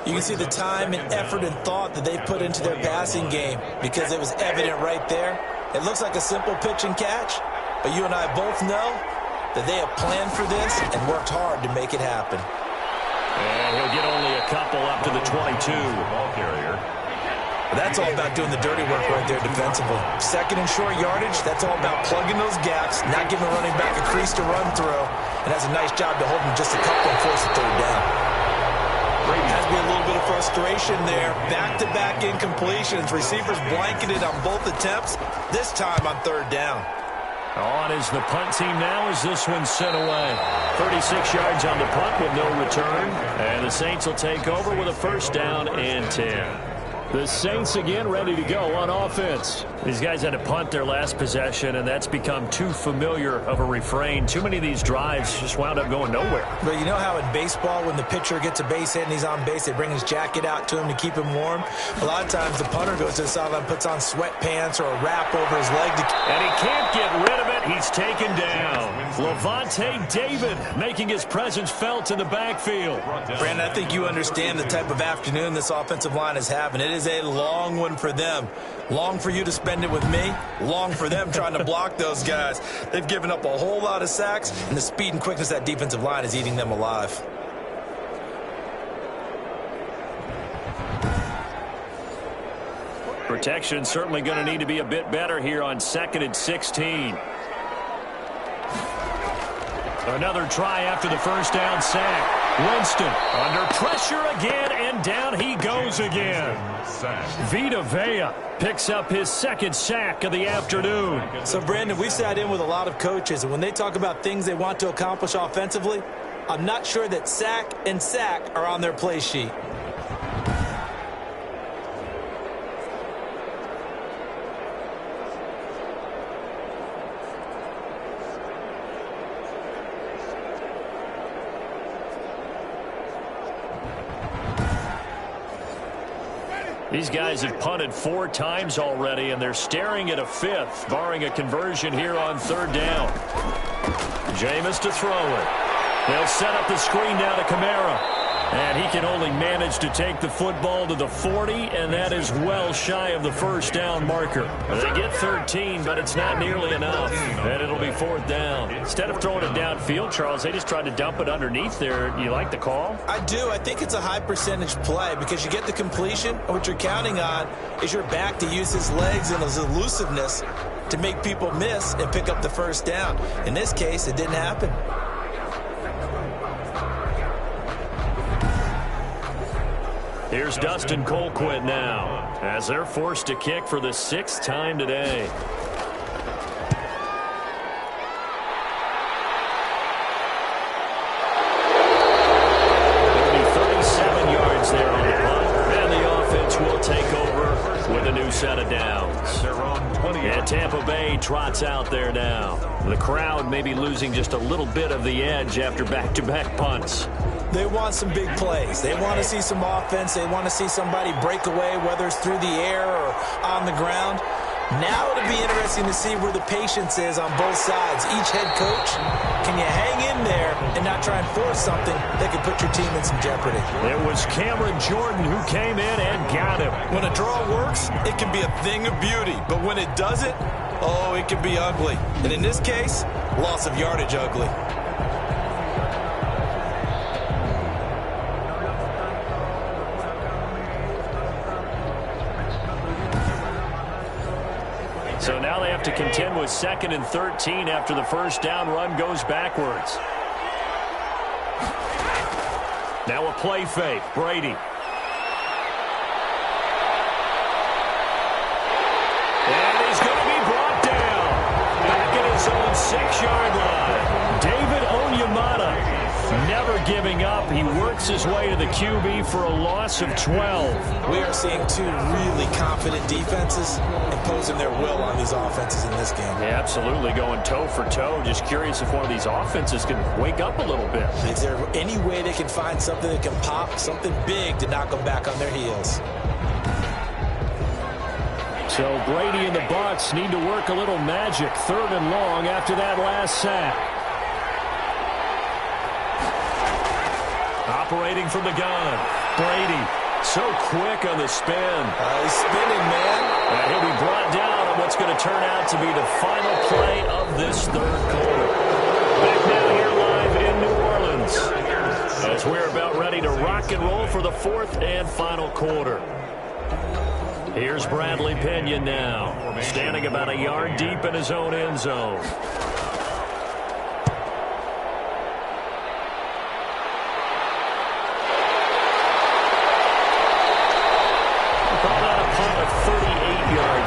You can see the time and effort and thought that they put into their passing game because it was evident right there. It looks like a simple pitch and catch, but you and I both know that they have planned for this and worked hard to make it happen. And he'll get only a couple up to the 22. Ball carrier. That's all about doing the dirty work right there defensively. 2nd and short yardage, that's all about plugging those gaps, not giving the running back a crease to run through, and has a nice job to hold him just a couple and force a 3rd down. Has to be a little bit of frustration there. Back-to-back incompletions. Receivers blanketed on both attempts, this time on 3rd down. On is the punt team now as this one's sent away. 36 yards on the punt with no return. And the Saints will take over with a 1st down and 10. The Saints again ready to go on offense. These guys had to punt their last possession, and that's become too familiar of a refrain. Too many of these drives just wound up going nowhere. But you know how in baseball, when the pitcher gets a base hit and he's on base, they bring his jacket out to him to keep him warm? A lot of times the punter goes to the sideline, puts on sweatpants or a wrap over his leg. And he can't get rid of it. He's taken down. Levante David making his presence felt in the backfield. Brandon, I think you understand the type of afternoon this offensive line is having. It is a long one for them. Long for you to spend it with me. Long for them trying to block those guys. They've given up a whole lot of sacks, and the speed and quickness of that defensive line is eating them alive. Protection certainly going to need to be a bit better here on 2nd and 16. Another try after the 1st down sack. Winston under pressure again, and down he goes again. Vita Vea picks up his 2nd sack of the afternoon. So, Brandon, we sat in with a lot of coaches, and when they talk about things they want to accomplish offensively, I'm not sure that sack and sack are on their play sheet. These guys have punted 4 times already, and they're staring at a 5th, barring a conversion here on 3rd down. Jameis to throw it. They'll set up the screen down to Kamara. And he can only manage to take the football to the 40, and that is well shy of the first down marker. They get 13, but it's not nearly enough, and it'll be fourth down. Instead of throwing it downfield, Charles, they just tried to dump it underneath there. You like the call? I do. I think it's a high percentage play because you get the completion, and what you're counting on is your back to use his legs and his elusiveness to make people miss and pick up the first down. In this case, it didn't happen. Here's Dustin Colquitt now as they're forced to kick for the 6th time today. It'll be 37 yards there on the punt, and the offense will take over with a new set of downs. And Tampa Bay trots out there now. The crowd may be losing just a little bit of the edge after back-to-back punts. They want some big plays. They want to see some offense. They want to see somebody break away, whether it's through the air or on the ground. Now it'll be interesting to see where the patience is on both sides. Each head coach, can you hang in there and not try and force something that could put your team in some jeopardy? It was Cameron Jordan who came in and got him. When a draw works, it can be a thing of beauty. But when it doesn't, oh, it can be ugly. And in this case, loss of yardage ugly. So now they have to contend with 2nd and 13 after the first down run goes backwards. Now a play fake. Brady. And he's going to be brought down. Back at his own 6-yard line. David Onyemata never giving up. He works his way to the QB for a loss of 12. We are seeing two really confident defenses imposing their will on these offenses in this game. Yeah, absolutely, going toe for toe. Just curious if one of these offenses can wake up a little bit. Is there any way they can find something that can pop, something big to knock them back on their heels? So Brady and the Bucs need to work a little magic. 3rd and long after that last sack. Operating from the gun. Brady, so quick on the spin. He's spinning, man. And he'll be brought down on what's going to turn out to be the final play of this 3rd quarter. Back now here live in New Orleans as we're about ready to rock and roll for the 4th and final quarter. Here's Bradley Pinion now, standing about a yard deep in his own end zone.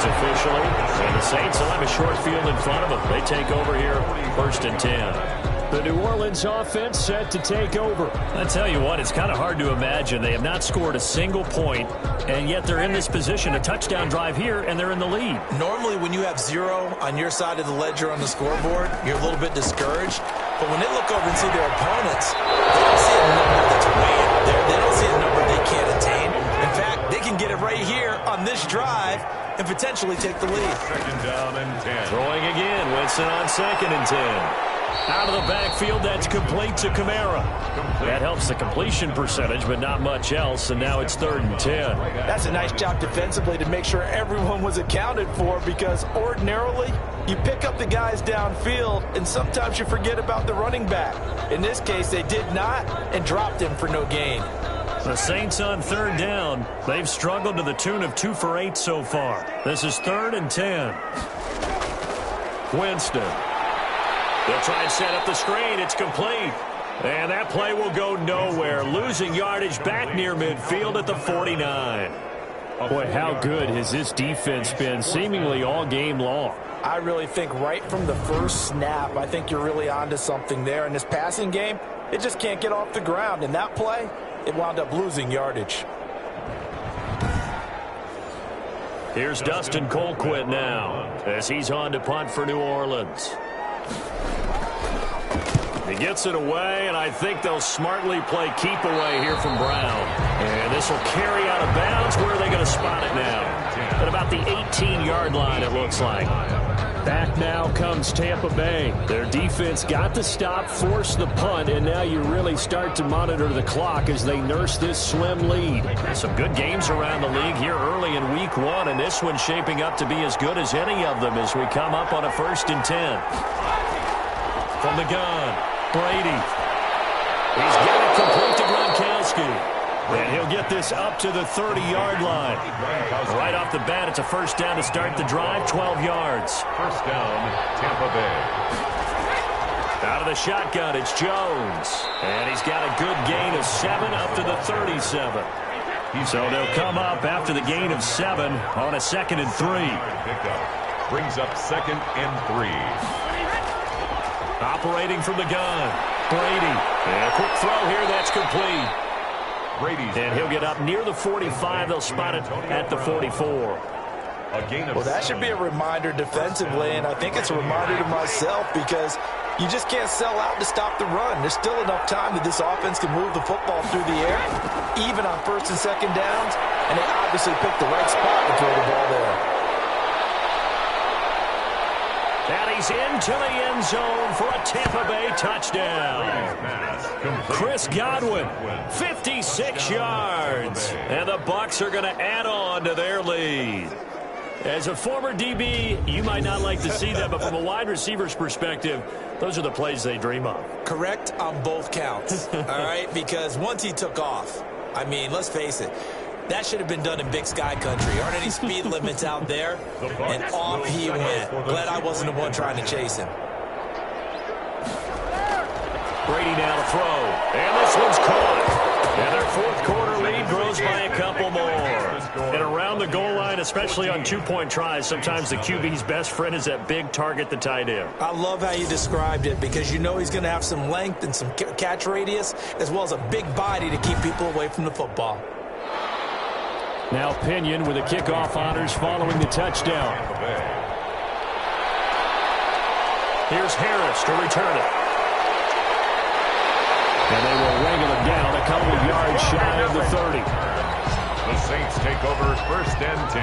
Officially, and the Saints will have a short field in front of them. They take over here, 1st and 10. The New Orleans offense set to take over. I tell you what, it's kind of hard to imagine. They have not scored a single point, and yet they're in this position, a touchdown drive here, and they're in the lead. Normally, when you have 0 on your side of the ledger on the scoreboard, you're a little bit discouraged. But when they look over and see their opponents, they don't see a number that's way out there. They don't see a number they can't attain. In fact, they can get it right here on this drive and potentially take the lead. 2nd down and 10. Throwing again, Winston on 2nd and 10. Out of the backfield, that's complete to Kamara. That helps the completion percentage, but not much else, and now it's 3rd and 10. That's a nice job defensively to make sure everyone was accounted for, because ordinarily you pick up the guys downfield, and sometimes you forget about the running back. In this case, they did not and dropped him for no gain. The Saints on 3rd down. They've struggled to the tune of 2 for 8 so far. This is 3rd and 10. Winston. They'll try and set up the screen. It's complete. And that play will go nowhere. Losing yardage back near midfield at the 49. Boy, how good has this defense been seemingly all game long? I really think right from the first snap, I think you're really onto something there. In this passing game, it just can't get off the ground. In that play, it wound up losing yardage. Here's Dustin Colquitt now as he's on to punt for New Orleans. He gets it away, and I think they'll smartly play keep away here from Brown. And this will carry out of bounds. Where are they going to spot it now? At about the 18-yard line, it looks like. Back now comes Tampa Bay. Their defense got the stop, forced the punt, and now you really start to monitor the clock as they nurse this slim lead. Some good games around the league here early in week 1, and this one's shaping up to be as good as any of them as we come up on a 1st and 10. From the gun, Brady. He's got it complete to Gronkowski. And he'll get this up to the 30-yard line. Right off the bat, it's a 1st down to start the drive, 12 yards. 1st down, Tampa Bay. Out of the shotgun, it's Jones. And he's got a good gain of 7 up to the 37. So they'll come up after the gain of 7 on a 2nd and 3. Brings up 2nd and 3. Operating from the gun, Brady. And a quick throw here, that's complete. And he'll get up near the 45. They'll spot it at the 44. Well, that should be a reminder defensively, and I think it's a reminder to myself because you just can't sell out to stop the run. There's still enough time that this offense can move the football through the air, even on 1st and 2nd downs, and they obviously picked the right spot to throw the ball there. And he's into the end zone for a Tampa Bay touchdown. Chris Godwin, 56 yards. And the Bucs are going to add on to their lead. As a former DB, you might not like to see that, but from a wide receiver's perspective, those are the plays they dream of. Correct on both counts, all right? Because once he took off, I mean, let's face it, that should have been done in Big Sky Country. Aren't any speed limits out there? And off he went. Glad I wasn't the one trying to chase him. Brady now to throw. And this one's caught. And their 4th quarter lead grows by a couple more. And around the goal line, especially on 2-point tries, sometimes the QB's best friend is that big target, the tight end. I love how you described it because you know he's going to have some length and some catch radius as well as a big body to keep people away from the football. Now Pinion with the kickoff honors following the touchdown. Here's Harris to return it. And they will wrangle it down a couple of yards shy of the 30. The Saints take over 1st and 10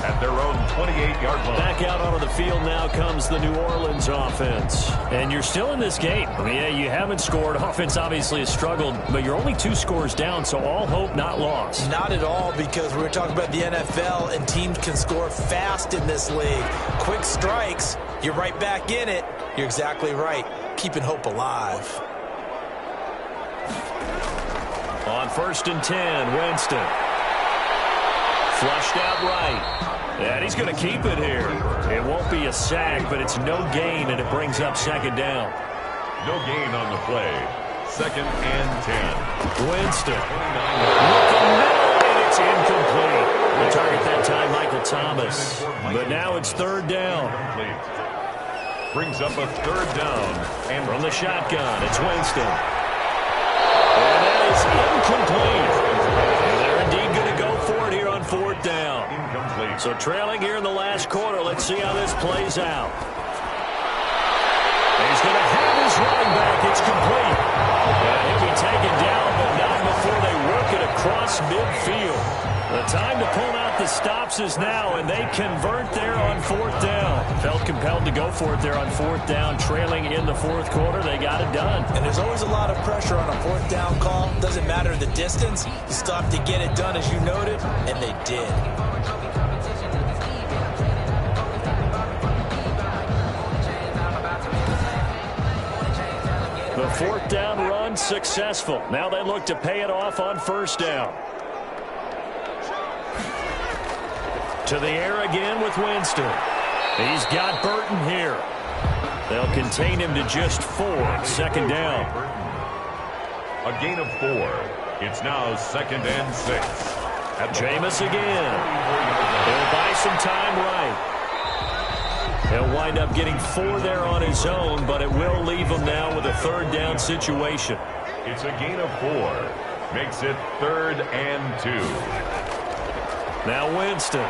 at their own 28-yard line. Back out onto the field now comes the New Orleans offense. And you're still in this game. I mean, yeah, you haven't scored. Offense obviously has struggled, but you're only 2 scores down, so all hope not lost. Not at all, because we were talking about the NFL, and teams can score fast in this league. Quick strikes, you're right back in it. You're exactly right. Keeping hope alive. On 1st and 10, Winston. Flushed out right. And he's going to keep it here. It won't be a sack, but it's no gain, and it brings up 2nd down. No gain on the play. 2nd and 10. Winston. Looking middle, and it's incomplete. The target that time, Michael Thomas. But now it's 3rd down. Brings up a 3rd down. And from the shotgun, it's Winston. And that is incomplete. And they're indeed going to go for it here on 4th down. Incomplete. So trailing here in the last quarter. Let's see how this plays out. And he's going to have his running back. It's complete. And he'll be taken down, but not before they work it across midfield. The time to pull out the stops is now, and they convert there on 4th down. Felt compelled to go for it there on 4th down, trailing in the 4th quarter. They got it done. And there's always a lot of pressure on a 4th down call. Doesn't matter the distance. You still have to get it done, as you noted, and they did. The 4th down run successful. Now they look to pay it off on 1st down. To the air again with Winston. He's got Burton here. They'll contain him to just 4. 2nd down. A gain of 4. It's now 2nd and 6. At Jameis again. He'll buy some time right. He'll wind up getting 4 there on his own, but it will leave him now with a 3rd down situation. It's a gain of 4. Makes it 3rd and 2. Now Winston.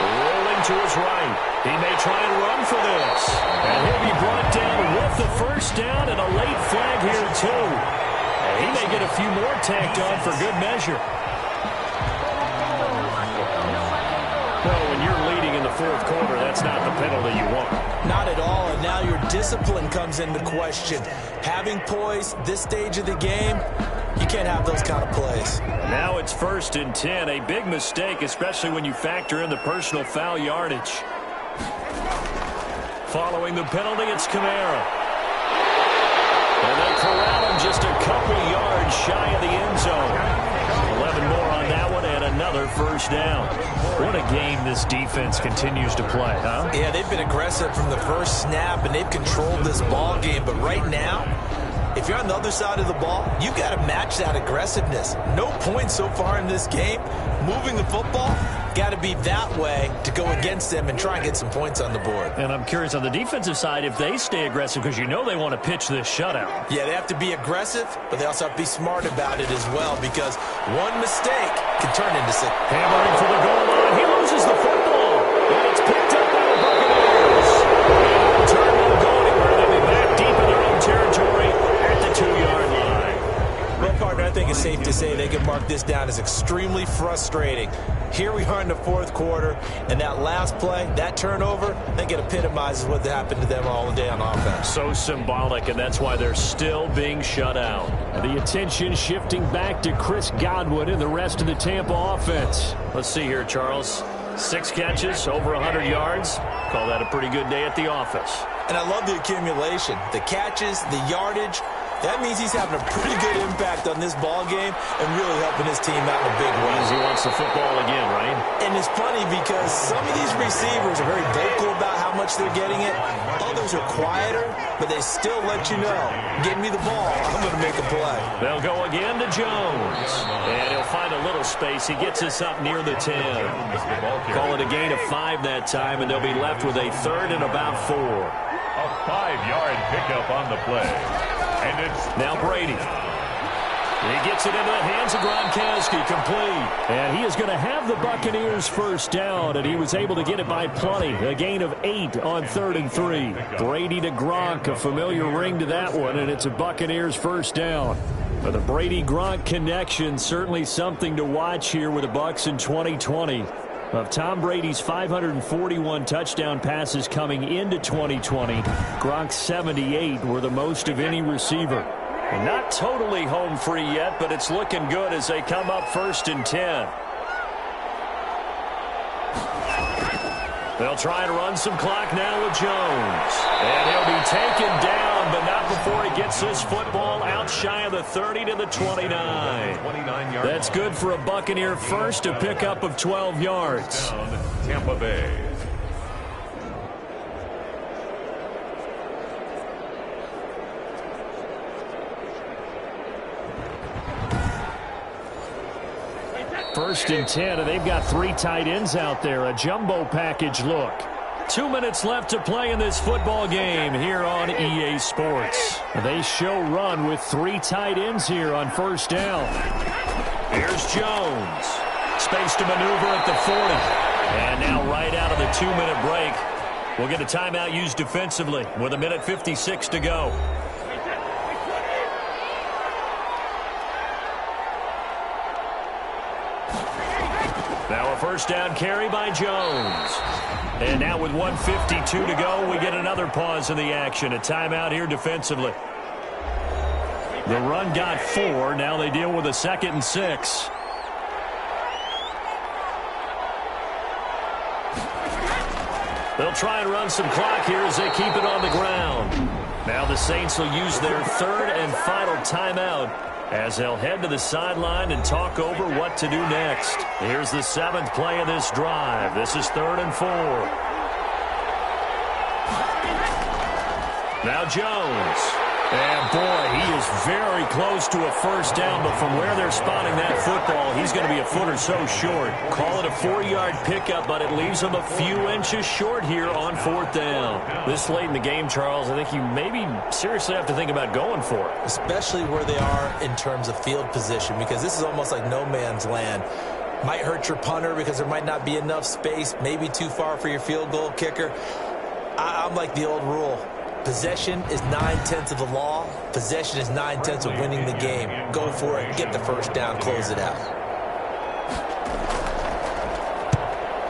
Rolling to his right. He may try and run for this. And he'll be brought down with the 1st down and a late flag here, too. And he may get a few more tacked on for good measure. Well, when you're leading in the fourth quarter, that's not the penalty you want. Not at all, and now your discipline comes into question. Having poise this stage of the game, you can't have those kind of plays. Now it's 1st and 10, a big mistake, especially when you factor in the personal foul yardage. Following the penalty, it's Kamara. And they corral him just a couple yards shy of the end zone. 11 more on that one and another first down. What a game this defense continues to play, huh? Yeah, they've been aggressive from the first snap, and they've controlled this ball game. But right now, if you're on the other side of the ball, you've got to match that aggressiveness. No points so far in this game. Moving the football, got to be that way to go against them and try and get some points on the board. And I'm curious on the defensive side if they stay aggressive, because you know they want to pitch this shutout. Yeah, they have to be aggressive, but they also have to be smart about it as well, because one mistake can turn into six. Hammering for the goal line. He loses the football. And it's picked up by the Buccaneers. And return won't go anywhere. They'll be back deep in their own territory at the 2-yard line. Well, partner, I think it's safe to say they can mark this down as extremely frustrating. Here we are in the fourth quarter, and that last play, that turnover, I think it epitomizes what happened to them all day on offense. So symbolic, and that's why they're still being shut out. The attention shifting back to Chris Godwin and the rest of the Tampa offense. Let's see here, Charles. 6 catches, over 100 yards. Call that a pretty good day at the office. And I love the accumulation, the catches, the yardage. That means he's having a pretty good impact on this ball game and really helping his team out in a big way. Means he wants the football again, right? And it's funny because some of these receivers are very vocal about how much they're getting it. Others are quieter, but they still let you know, give me the ball, I'm going to make a play. They'll go again to Jones. And he'll find a little space. He gets us up near the 10. Call it a gain of 5 that time, and they'll be left with a 3rd and about 4. A 5-yard pickup on the play. And it's now Brady. He gets it into the hands of Gronkowski, complete. And he is going to have the Buccaneers first down, and he was able to get it by plenty. A gain of 8 on 3rd and 3. Brady to Gronk, a familiar ring to that one, and it's a Buccaneers first down. But the Brady-Gronk connection, certainly something to watch here with the Bucs in 2020. Of Tom Brady's 541 touchdown passes coming into 2020, Gronk's 78 were the most of any receiver. And not totally home free yet, but it's looking good as they come up 1st and 10. They'll try and run some clock now with Jones. And he'll be taken down, but not before he gets this football out shy of the 30 to the 29. That's good for a Buccaneer first, a pickup of 12 yards. Tampa Bay. First and 10, and they've got 3 tight ends out there. A jumbo package look. 2 minutes left to play in this football game here on EA Sports. They show run with 3 tight ends here on first down. Here's Jones. Space to maneuver at the 40. And now right out of the 2-minute break, we'll get a timeout used defensively with 1:56 to go. Now a first down carry by Jones. And now with 1:52 to go, we get another pause in the action. A timeout here defensively. The run got 4. Now they deal with a 2nd and 6. They'll try and run some clock here as they keep it on the ground. Now the Saints will use their 3rd and final timeout as they'll head to the sideline and talk over what to do next. Here's the 7th play of this drive. This is 3rd and 4. Now Jones. And, boy, he is very close to a first down, but from where they're spotting that football, he's going to be a foot or so short. Call it a 4-yard pickup, but it leaves him a few inches short here on 4th down. This late in the game, Charles, I think you maybe seriously have to think about going for it. Especially where they are in terms of field position, because this is almost like no man's land. Might hurt your punter because there might not be enough space, maybe too far for your field goal kicker. I'm like the old rule. Possession is 9/10 of the law. Possession is 9/10 of winning the game. Go for it. Get the first down. Close it out.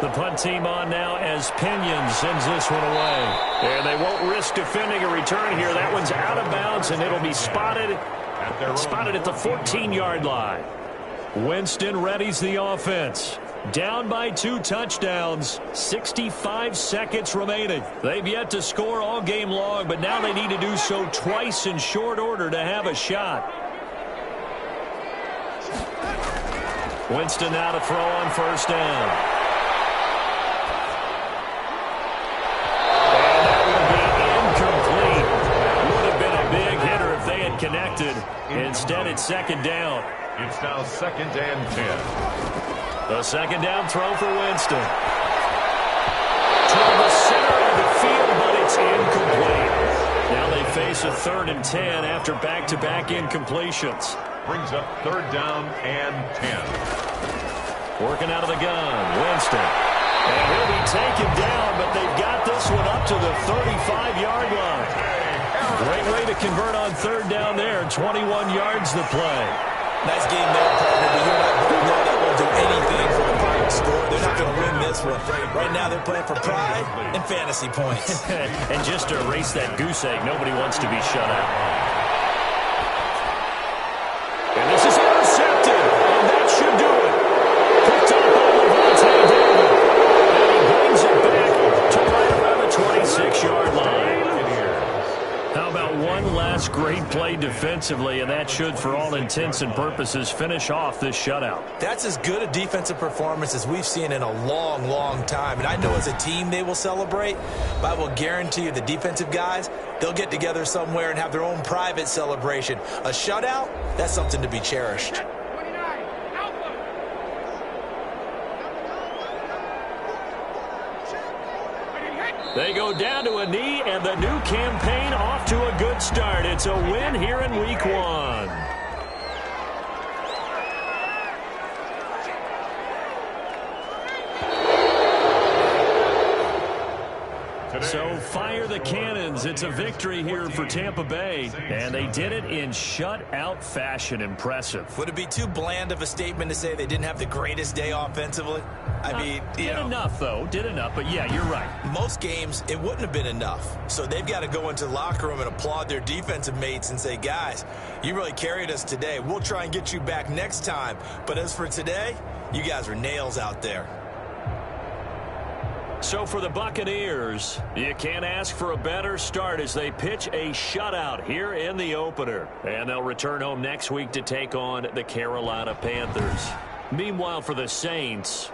The punt team on now as Pinion sends this one away. And they won't risk defending a return here. That one's out of bounds, and it'll be spotted at the 14-yard line. Winston readies the offense. Down by 2 touchdowns. 65 seconds remaining. They've yet to score all game long, but now they need to do so twice in short order to have a shot. Winston now to throw on first down. Connected. Instead, it's second down. It's now 2nd and 10. The second down throw for Winston. Toward the center of the field, but it's incomplete. Now they face a 3rd and 10 after back-to-back incompletions. Brings up 3rd down and 10. Working out of the gun, Winston. And he'll be taken down, but they've got this one up to the 35-yard line. Great way to convert on 3rd down there. 21 yards to play. Nice game there, partner. But you and I both know that won't do anything for the Pirates score. They're not going to win this one. Right now they're playing for pride and fantasy points. And just to erase that goose egg, nobody wants to be shut out. And this is intercepted. And that should do it. Picked up by Levante David. And he brings it back to right around the 26-yard line. How about one last great play defensively, and that should, for all intents and purposes, finish off this shutout. That's as good a defensive performance as we've seen in a long, long time. And I know as a team they will celebrate, but I will guarantee you the defensive guys, they'll get together somewhere and have their own private celebration. A shutout, that's something to be cherished. They go down to a knee, and the new campaign off to a good start. It's a win here in Week 1. So fire the cannons. It's a victory here for Tampa Bay. And they did it in shutout fashion. Impressive. Would it be too bland of a statement to say they didn't have the greatest day offensively? I mean, did enough, though. Did enough. But, yeah, you're right. Most games, it wouldn't have been enough. So they've got to go into the locker room and applaud their defensive mates and say, guys, you really carried us today. We'll try and get you back next time. But as for today, you guys are nails out there. So for the Buccaneers, you can't ask for a better start as they pitch a shutout here in the opener. And they'll return home next week to take on the Carolina Panthers. Meanwhile, for the Saints,